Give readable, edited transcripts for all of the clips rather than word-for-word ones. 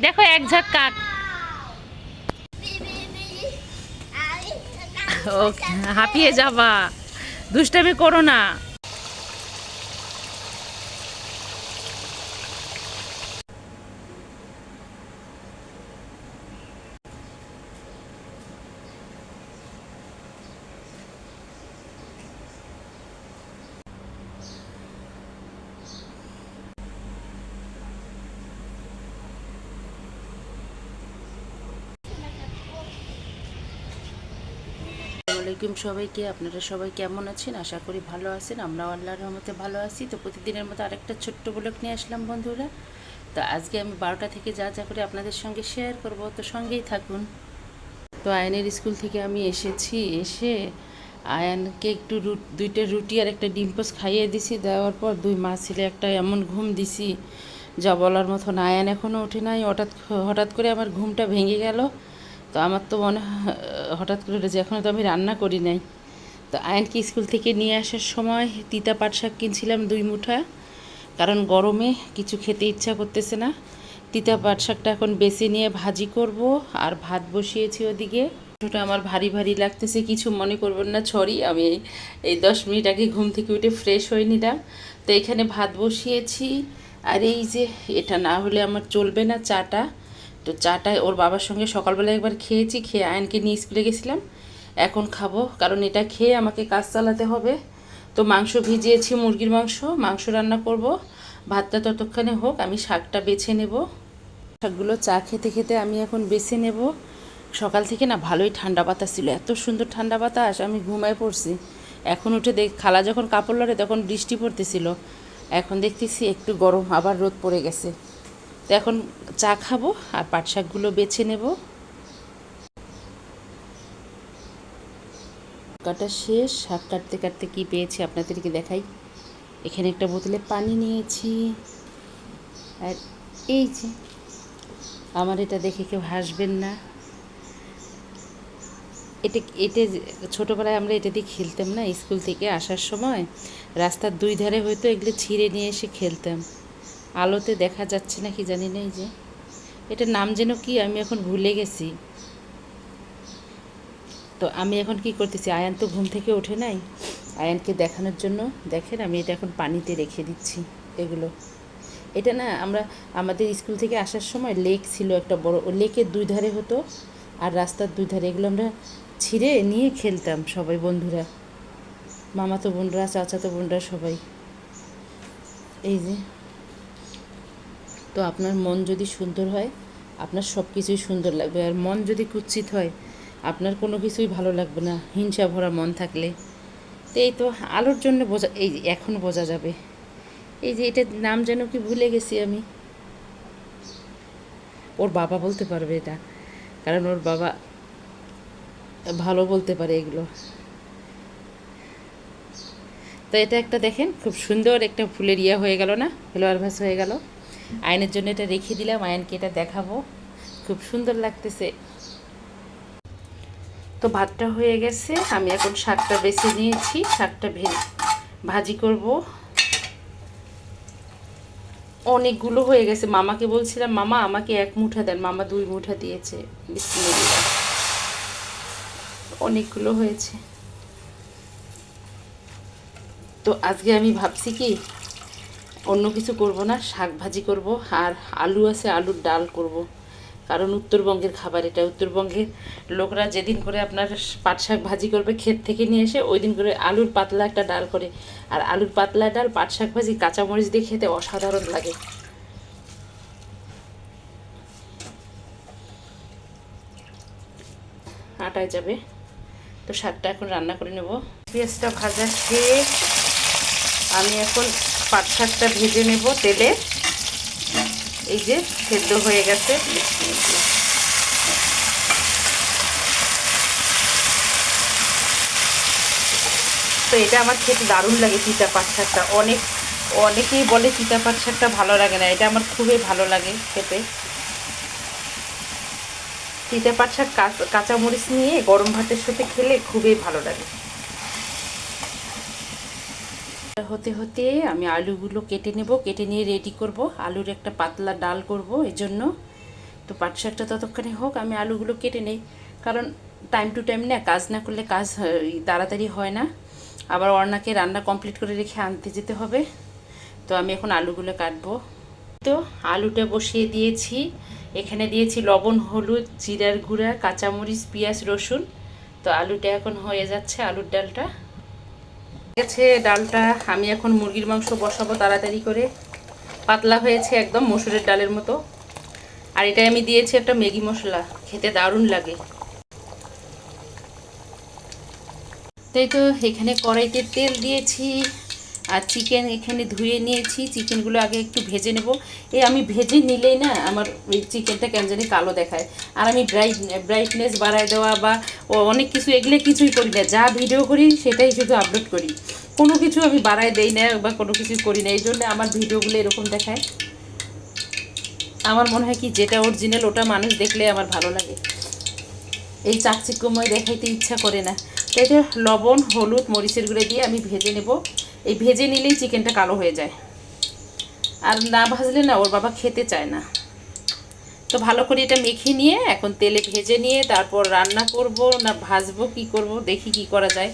দেখো এক ঝাঁক কাক। ও, হাঁপিয়ে যাবা, দুষ্টামি করো না। আসসালামাইকুম সবাইকে, আপনারা সবাই কেমন আছেন? আশা করি ভালো আছেন। আমরাও আল্লাহর রহমতে ভালো আছি। তো প্রতিদিনের মতো আরেকটা ছোট্ট ব্লগ নিয়ে আসলাম বন্ধুরা। তো আজকে আমি 12টা থেকে যা যা করে আপনাদের সঙ্গে শেয়ার করব, তো সঙ্গেই থাকুন। তো আয়নের স্কুল থেকে আমি এসেছি, এসে আয়ানকে একটু দুইটা রুটি আর একটা ডিম পোস্ট খাইয়ে দিছি। দেওয়ার পর দুই মা ছেলে একটা এমন ঘুম দিছি যা বলার মতো না। আয়ান এখনও ওঠে নাই, হঠাৎ হঠাৎ করে আমার ঘুমটা ভেঙে গেল। তো আমার তো মনে হঠাৎ করে উঠেছে, এখনও তো আমি রান্না করি নাই। তো আয়নকে স্কুল থেকে নিয়ে আসার সময় তিতা পাট শাক কিনছিলাম 2 মুঠা, কারণ গরমে কিছু খেতে ইচ্ছা করতেছে না। তিতা পাট শাকটা এখন বেছে নিয়ে ভাজি করব, আর ভাত বসিয়েছি ওদিকে। ওটা আমার ভারী ভারী লাগতেছে, কিছু মনে করবেন না, সরি। আমি এই 10 মিনিট আগে ঘুম থেকে উঠে ফ্রেশ হয়ে নিলাম। তো এখানে ভাত বসিয়েছি। আর এই যে এটা না হলে আমার চলবে না, চাটা। তো চাটা ওর বাবার সঙ্গে সকালবেলা একবার খেয়েছি, খেয়ে আয়নকে নিয়ে স্কুলে গেছিলাম। এখন খাবো, কারণ এটা খেয়ে আমাকে কাজ চালাতে হবে। তো মাংস ভিজিয়েছি, মুরগির মাংস রান্না করব। ভাতটা ততক্ষণে হোক, আমি শাকটা বেছে নেব। শাকগুলো চা খেতে খেতে আমি এখন বেছে নেব। সকাল থেকে না ভালোই ঠান্ডা বাতাস ছিল, এত সুন্দর ঠান্ডা বাতাস, আমি ঘুমায় পড়ছি। এখন উঠে খালা যখন কাপড় লড়ে তখন বৃষ্টি পড়তেছিল। এখন দেখতেছি একটু গরম, আবার রোদ পড়ে গেছে। তো এখন চা খাবো আর পাট শাকগুলো বেছে নেব। কাটা শেষ। শাক কাটতে কাটতে কী পেয়েছি আপনাদেরকে দেখাই। এখানে একটা বোতলে পানি নিয়েছি। আর এই যে, আমার এটা দেখে কেউ হাসবেন না। এটা এটা ছোটোবেলায় আমরা এটা দিয়ে খেলতাম না, স্কুল থেকে আসার সময় রাস্তার 2 ধারে হয়তো এগুলো ছিঁড়ে নিয়ে এসে খেলতাম। আলোতে দেখা যাচ্ছে না কি জানি না। এই যে, এটার নাম যেন কি, আমি এখন ভুলে গেছি। তো আমি এখন কি করতেছি, আয়ান তো ঘুম থেকে ওঠে নাই, আয়ানকে দেখানোর জন্য দেখেন আমি এটা এখন পানিতে রেখে দিচ্ছি এগুলো। এটা না আমরা আমাদের স্কুল থেকে আসার সময় লেক ছিল একটা বড়, ও লেকের 2 ধারে হতো, আর রাস্তার 2 ধারে এগুলো আমরা ছিঁড়ে নিয়ে খেলতাম সবাই বন্ধুরা, মামাতো বোনরা, চাচাতো বোনরা সবাই। এই যে, তো আপনার মন যদি সুন্দর হয় আপনার সব কিছুই সুন্দর লাগবে, আর মন যদি কুৎসিত হয় আপনার কোনো কিছুই ভালো লাগবে না, হিংসা ভরা মন থাকলে। তো এই তো আলোর জন্য বোঝা, এই এখন বোঝা যাবে। এই যে এটার নাম যেন কি ভুলে গেছি আমি। ওর বাবা বলতে পারবে এটা, কারণ ওর বাবা ভালো বলতে পারে এগুলো। তো এটা একটা দেখেন খুব সুন্দর একটা ফুলের ইয়া হয়ে গেল না, ফ্লাওয়ার ভাস হয়ে গেল। আয়নের জন্য এটা রেখে দিলাম, আয়নকে এটা দেখাবো, খুব সুন্দর লাগতেছে। তো ভাতটা হয়ে গেছে, আমি এখন শাকটা বেছে নিয়েছি, শাকটা ভাজি করব। অনেকগুলো হয়ে গেছে, মামাকে বলছিলাম মামা আমাকে 1 মুঠা দেন, মামা 2 মুঠা দিয়েছে। বিসমিল্লাহ, অনেকগুলো হয়েছে। তো আজকে আমি ভাবছি কি অন্য কিছু করব না, শাক ভাজি করব, আর আলু আছে আলুর ডাল করব। কারণ উত্তরবঙ্গের খাবার এটা, উত্তরবঙ্গের লোকরা যেদিন করে আপনার পাট শাক ভাজি করবে ক্ষেত থেকে নিয়ে এসে, ওই দিন করে আলুর পাতলা একটা ডাল করে। আর আলুর পাতলা ডাল পাট শাক ভাজি কাঁচামরিচ দিয়ে খেতে অসাধারণ লাগে। আটায় যাবে। তো শাকটা এখন রান্না করে নেব। পেঁয়াজটা ভাজা শেষ, আমি এখন পাট শাকটা ভেজে নেব তেলে। এই যে সেদ্ধ হয়ে গেছে। তো এটা আমার খেতে দারুণ লাগে, তিতা পাট শাকটা। অনেকেই বলে তিতা পাট শাকটা ভালো লাগে না, এটা আমার খুবই ভালো লাগে খেতে। তিতা পাট শাক কাঁচামরিচ নিয়ে গরম ভাতের সাথে খেলে খুবই ভালো লাগে। হতে হতে আমি আলুগুলো কেটে নেব, কেটে নিয়ে রেডি করব। আলুর একটা পাতলা ডাল করব, এজন্য তো পাট শাকটা ততক্ষণে হোক, আমি আলুগুলো কেটে নেই, কারণ টাইম টু টাইম না কাজ না করলে কাজ তাড়াতাড়ি হয় না। আবার অর্ণাকে রান্না কমপ্লিট করে রেখে আনতে যেতে হবে। তো আমি এখন আলুগুলো কাটবো। তো আলুটা বসিয়ে দিয়েছি, এখানে দিয়েছি লবণ, হলুদ, জিরার গুঁড়া, কাঁচামরিচ, পেঁয়াজ, রসুন। তো আলুটা এখন হয়ে যাচ্ছে, আলুর ডালটা গেছে। ডালটা আমি এখন মুরগির মাংস বসাবো তাড়াতাড়ি করে, পাতলা হয়েছে একদম মসুরের ডালের মতো। আর এটাই আমি দিয়েছি একটা ম্যাগি মশলা, খেতে দারুণ লাগে। তাই তো এখানে কড়াইতে তেল দিয়েছি, আর চিকেন এখানে ধুয়ে নিয়েছি। চিকেনগুলো আগে একটু ভেজে নেব। আমি ভেজে নিলেই না আমার ওই চিকেনটা কেন জানি কালো দেখায়। আর আমি ব্রাইটনেস বাড়ায় দেওয়া বা অনেক কিছু এগুলো কিছুই করি না, যা ভিডিও করি সেটাই শুধু আপলোড করি, কোনো কিছু আমি বাড়ায় দেই না বা কোনো কিছু করি না। এই জন্য আমার ভিডিওগুলো এরকম দেখায়। আমার মনে হয় কি যেটা অরিজিনাল ওটা মানুষ দেখলে আমার ভালো লাগে, এই চাকচিক্যময় দেখাইতে ইচ্ছা করে না। তাই তো লবণ, হলুদ, মরিচের গুঁড়ো দিয়ে আমি ভেজে নেব। এই ভেজে নিলেই চিকেনটা কালো হয়ে যায়, আর না ভাজলে না ওর বাবা খেতে চায় না। তো ভালো করে এটা মেখে নিয়ে এখন তেলে ভেজে নিয়ে তারপর রান্না করব না ভাজবো কি করব, দেখি কি করা যায়।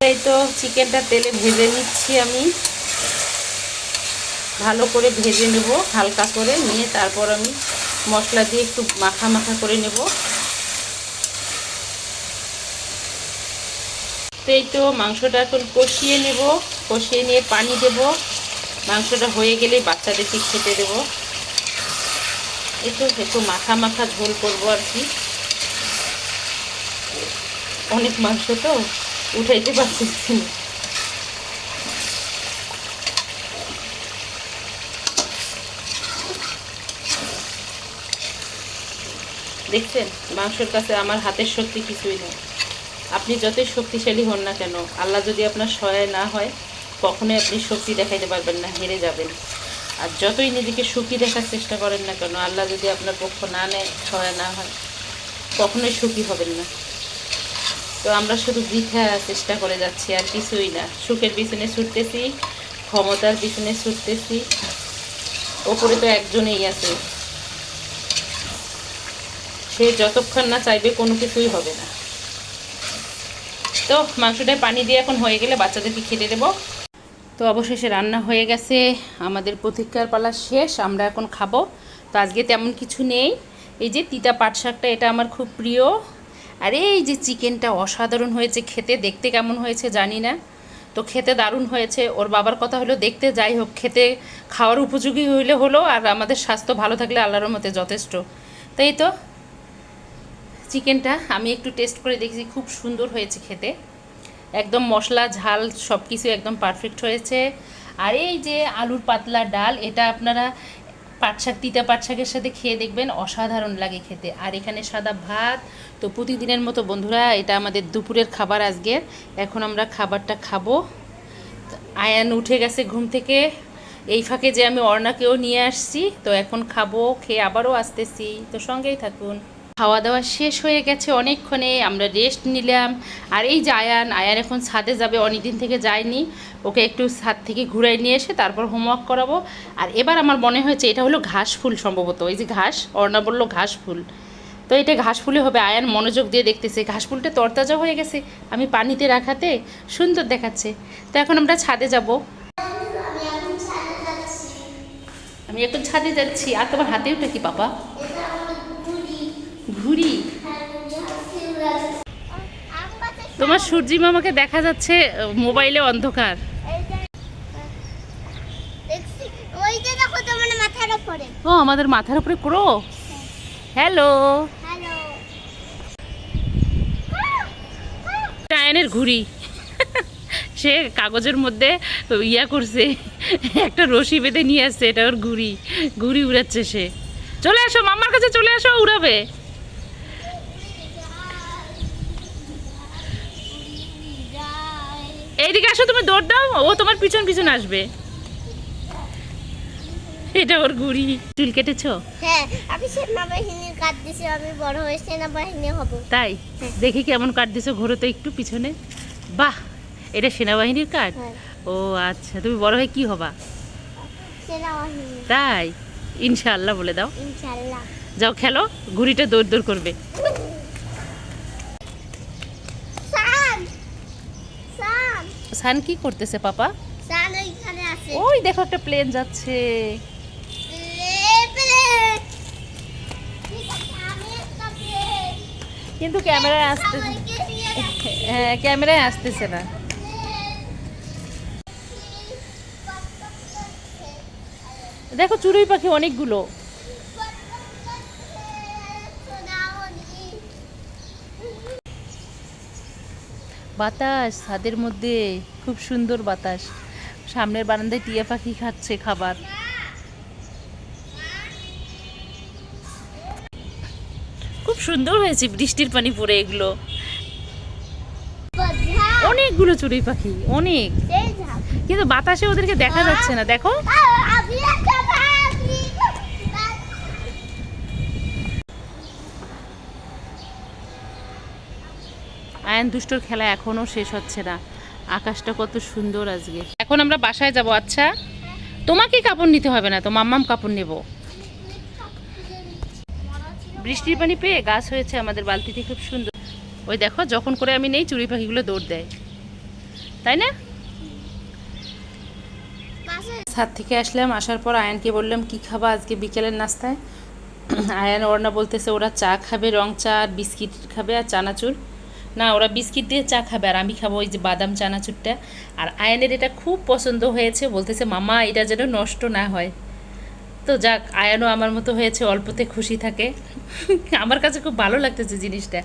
এই তো চিকেনটা তেলে ভেজে নিচ্ছি আমি, ভালো করে ভেজে নেব হালকা করে নিয়ে তারপর আমি মশলা দিয়ে একটু মাখা মাখা করে নেব। তো এই তো মাংসটা এখন কষিয়ে নেব, কষিয়ে নিয়ে পানি দেব। মাংসটা হয়ে গেলে বাচ্চাদেরকে খেতে দেব। এই তো একটু মাখা মাখা ঝোল করবো আর কি, অনেক মাংস তো উঠাইতে পারতেছি না। দেখছেন মাংসের কাছে আমার হাতের শক্তি কিছুই নেই। আপনি যতই শক্তিশালী হন না কেন, আল্লাহ যদি আপনার সহায় না হয় কখনোই আপনি শক্তি দেখাইতে পারবেন না, হেরে যাবেন। আর যতই নিজেকে সুখী দেখার চেষ্টা করেন না কেন, আল্লাহ যদি আপনার পক্ষ না নেয়, সহায় না হয়, কখনোই সুখী হবেন না। তো আমরা শুধু বৃথা চেষ্টা করে যাচ্ছি, আর কিছুই না। সুখের পিছনে ছুটতেছি, ক্ষমতার পিছনে ছুটতেছি, ওপরে তো একজনেই আছে, সে যতক্ষণ না চাইবে কোনো কিছুই হবে না। তো মাংসটায় পানি দিয়ে এখন হয়ে গেলে বাচ্চাদেরকে খেতে দেবো। তো অবশেষে রান্না হয়ে গেছে, আমাদের প্রতীক্ষার পালা শেষ, আমরা এখন খাবো। তো আজকে তেমন কিছু নেই। এই যে তিতা পাট শাকটা, এটা আমার খুব প্রিয়। আর এই যে চিকেনটা অসাধারণ হয়েছে খেতে, দেখতে কেমন হয়েছে জানি না, তো খেতে দারুণ হয়েছে। ওর বাবার কথা হলো দেখতে, যাই হোক খেতে খাওয়ার উপযোগী হইলে হলো, আর আমাদের স্বাস্থ্য ভালো থাকলে আল্লাহর মতে যথেষ্ট। তাই তো চিকেনটা আমি একটু টেস্ট করে দেখছি, খুব সুন্দর হয়েছে খেতে, একদম মশলা ঝাল সব কিছু একদম পারফেক্ট হয়েছে। আর এই যে আলুর পাতলা ডাল, এটা আপনারা পাট শাক, তিতা পাট শাকের সাথে খেয়ে দেখবেন, অসাধারণ লাগে খেতে। আর এখানে সাদা ভাত। তো প্রতিদিনের মতো বন্ধুরা এটা আমাদের দুপুরের খাবার আজকের। এখন আমরা খাবারটা খাবো। আয়ান উঠে গেছে ঘুম থেকে, এই ফাঁকে যে আমি অর্ণাকেও নিয়ে আসছি। তো এখন খাবো, খেয়ে আবারও আসতেছি, তো সঙ্গেই থাকুন। খাওয়া দাওয়া শেষ হয়ে গেছে অনেকক্ষণে, আমরা রেস্ট নিলাম। আর এই যে আয়ান এখন ছাদে যাবে, অনেক দিন থেকে যায়নি, ওকে একটু ছাদ থেকে ঘুরাই নিয়ে এসে তারপর হোমওয়ার্ক করাবো। আর এবার আমার মনে হয়েছে এটা হলো ঘাস ফুল সম্ভবত, এই যে ঘাস, অর্ণা বললো ঘাস ফুল, তো এটা ঘাস ফুলে হবে। আয়ান মনোযোগ দিয়ে দেখতেছে, ঘাস ফুলটা তরতাজা হয়ে গেছে, আমি পানিতে রাখাতে সুন্দর দেখাচ্ছে। তো এখন আমরা ছাদে যাব, আমি এখন ছাদে যাচ্ছি। আর তোমার হাতে ওটা কি বাবা? ঘুড়ি। তোমার সূর্যি মামাকে দেখা যাচ্ছে মোবাইলে অন্ধকার। ও আমাদের মাথার উপরে ক্রো। হ্যালো, টায়ানের ঘুড়ি। সে কাগজের মধ্যে ইয়া করছে, একটা রশি বেঁধে নিয়ে আসছে, এটা ওর ঘুড়ি, ঘুড়ি উড়াচ্ছে সে। চলে আসো মামার কাছে, চলে আসো, উড়াবে। এইদিকে আসো, তুমি দৌড় দাও, ও তোমার পিছন পিছন আসবে। এটা ওর ঘুড়ি। চুল কেটেছো? হ্যাঁ, আমি সেনাবাহিনীর কাট দিছি, আমি বড় হয়ে সেনাবাহিনী হব। তাই? দেখি কেমন কাট দিছো, ঘোরো তো একটু পিছনে। বাহ, এটা সেনাবাহিনীর কাট। ও আচ্ছা, তুমি বড় হয়ে কি হবা? চেনা বাহিনী। তাই ইনশাআল্লাহ বলে দাও। ইনশাআল্লাহ। যাও খেলো, ঘুড়িটা দৌড় দৌড় করবে। সান সান সান কি করতেছে পাপা? সান ওইখানে আছে। ওই দেখো একটা প্লেন যাচ্ছে। কিন্তু ক্যামেরায় আসতে, হ্যাঁ ক্যামেরায় আসতেছে না। দেখো চড়ুই পাখি অনেকগুলো। বাতাস ছাদের মধ্যে, খুব সুন্দর বাতাস। সামনের বারান্দায় টিয়া পাখি খাচ্ছে খাবার। খুব সুন্দর হয়েছে বৃষ্টির পানি পড়ে এগুলো। অনেকগুলো চড়ুই পাখি, অনেক, কিন্তু বাতাসে ওদেরকে দেখা যাচ্ছে না। দেখো আয়ন দুষ্টর খেলা এখনো শেষ হচ্ছে না। আকাশটা কত সুন্দর আজকে। এখন আমরা বাসায় যাব। আচ্ছা তোমাকে কাপড় নিতে হবে না তো, মাম্মাম কাপড় নেব। বৃষ্টির পানি পেয়ে গাছ হয়েছে আমাদের বালতিতে, খুব সুন্দর। ওই দেখো যখন করে আমি নেই চড়ুই পাখিগুলো দৌড় দেয়, তাই না? ছাদ থেকে আসলাম, আসার পর আয়ানকে বললাম কি খাবা আজকে বিকেলের নাস্তায়। আয়ান ওরা বলতেছে ওরা চা খাবে, রং চা আর বিস্কিট খাবে আর চানাচুর। না, ওরা বিস্কিট দিয়ে চা খাবে আর আমি খাবো ওই যে বাদাম চানাচুরটা। আর আয়ানের এটা খুব পছন্দ হয়েছে, বলতেছে মামা এটা যেন নষ্ট না হয়। তো যাক, আয়ানও আমার মতো হয়েছে, অল্পতে খুশি থাকে। আমার কাছে খুব ভালো লাগতেছে জিনিসটা।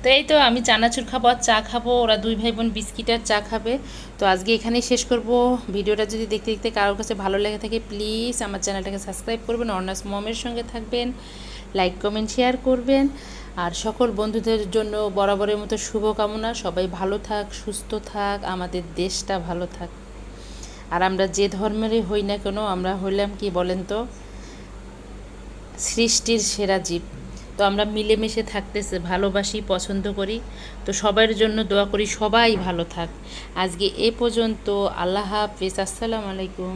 তো এই তো আমি চানাচুর খাবো আর চা খাবো, ওরা দুই ভাই বোন বিস্কিট আর চা খাবে। তো আজকে এখানেই শেষ করব। ভিডিওটা যদি দেখতে দেখতে কারোর কাছে ভালো লেগে থাকে প্লিজ আমার চ্যানেলটাকে সাবস্ক্রাইব করবেন, অর্ণাস মমের সঙ্গে থাকবেন, লাইক কমেন্ট শেয়ার করবেন। আর সকল বন্ধুদের জন্য বরাবরের মতো শুভকামনা, সবাই ভালো থাক, সুস্থ থাক, আমাদের দেশটা ভালো থাক। আর আমরা যে ধর্মেরই হই না কেন, আমরা হইলাম কি বলেন তো, সৃষ্টির সেরা জীব। তো আমরা মিলেমিশে থাকতেছে ভালোবাসি, পছন্দ করি। তো সবার জন্য দোয়া করি সবাই ভালো থাক। আজকে এ পর্যন্ত। আল্লাহ হাফেজ, আসসালামু আলাইকুম।